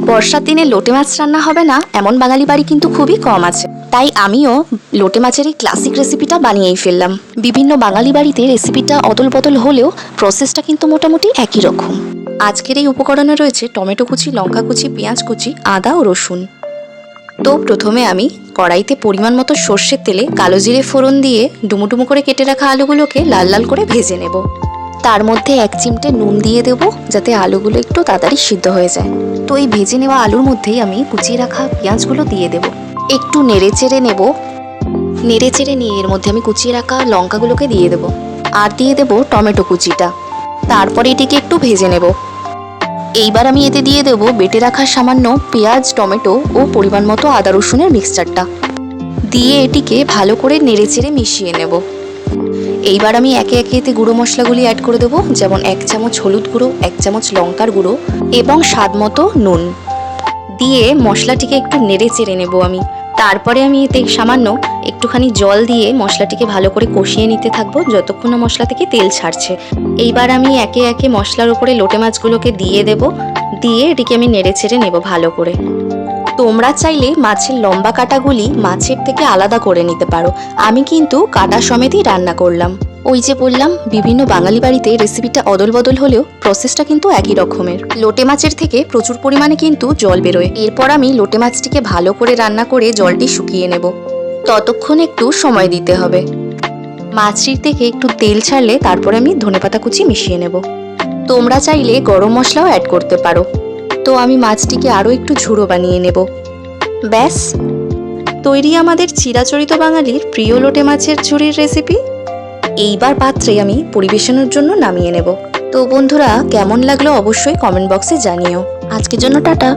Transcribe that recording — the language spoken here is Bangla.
বর্ষার দিনে লোটে মাছ রান্না হবে না এমন বাঙালি বাড়ি কিন্তু খুবই কম আছে। তাই আমিও লোটে মাছের এই ক্লাসিক রেসিপিটা বানিয়েই ফেললাম। বিভিন্ন বাঙালি বাড়িতে রেসিপিটা অদল বদল হলেও প্রসেসটা কিন্তু মোটামুটি একই রকম। আজকের এই উপকরণে রয়েছে টমেটো কুচি, লঙ্কা কুচি, পেঁয়াজ কুচি, আদা ও রসুন। তো প্রথমে আমি কড়াইতে পরিমাণ মতো সর্ষের তেলে কালো জিরে ফোড়ন দিয়ে ডুমুডুমু করে কেটে রাখা আলুগুলোকে লাল লাল করে ভেজে নেব। তার মধ্যে 1 চিমটে নুন দিয়ে দেব, যাতে আলুগুলো একটু তাড়াতাড়ি সিদ্ধ হয়ে যায়। তো এই ভেজে নেওয়া আলুর মধ্যেই আমি কুচিয়ে রাখা পেঁয়াজগুলো দিয়ে দেব। একটু নেড়ে চেড়ে নেব। নেড়ে চেড়ে নিয়ে এর মধ্যে আমি কুচিয়ে রাখা লঙ্কাগুলোকে দিয়ে দেব, আর দিয়ে দেব টমেটো কুচিটা। তারপরে এটিকে একটু ভেজে নেব। এইবার আমি এতে দিয়ে দেব বেটে রাখা সামান্য পেঁয়াজ, টমেটো ও পরিমাণ মতো আদা রসুনের মিক্সচারটা। দিয়ে এটিকে ভালো করে নেড়ে চেড়ে মিশিয়ে নেব। এইবার আমি একে একে এতে গুঁড়ো মশলাগুলি অ্যাড করে দেবো, যেমন 1 চামচ হলুদ গুঁড়ো, 1 চামচ লঙ্কার গুঁড়ো এবং স্বাদ মতো নুন। দিয়ে মশলাটিকে একটু নেড়ে চেড়ে নেব আমি। তারপরে আমি এতে সামান্য একটুখানি জল দিয়ে মশলাটিকে ভালো করে কষিয়ে নিতে থাকবো যতক্ষণ না মশলা থেকে তেল ছাড়ছে। এইবার আমি একে একে মশলার উপরে লোটে মাছগুলোকে দিয়ে দেব। দিয়ে এটিকে আমি নেড়ে চেড়ে নেব ভালো করে। তোমরা চাইলে মাছের লম্বা কাটাগুলি মাছের থেকে আলাদা করে নিতে পারো। আমি কিন্তু কাটা সমেতই রান্না করলাম। ওই যে বললাম, বিভিন্ন বাঙালি বাড়িতে রেসিপিটা অদল বদল হলেও প্রসেসটা কিন্তু একই রকমের। লোটে মাছের থেকে প্রচুর পরিমাণে কিন্তু জল বেরোয়। এরপর আমি লোটে মাছটিকে ভালো করে রান্না করে জলটি শুকিয়ে নেব। ততক্ষণ একটু সময় দিতে হবে। মাছটির থেকে একটু তেল ছাড়লে তারপরে আমি ধনেপাতা কুচি মিশিয়ে নেব। তোমরা চাইলে গরম মশলাও অ্যাড করতে পারো। তো আমি মাছটিকে আরও একটু ঝুড়ো বানিয়ে নেব। ব্যাস তৈরি আমাদের চিরাচরিত বাঙালির প্রিয় লোটে মাছের ঝুড়ির রেসিপি। এইবার পাত্রে আমি পরিবেশনের জন্য নামিয়ে নেব। তো বন্ধুরা, কেমন লাগলো অবশ্যই কমেন্ট বক্সে জানিও। আজকের জন্য টাটা।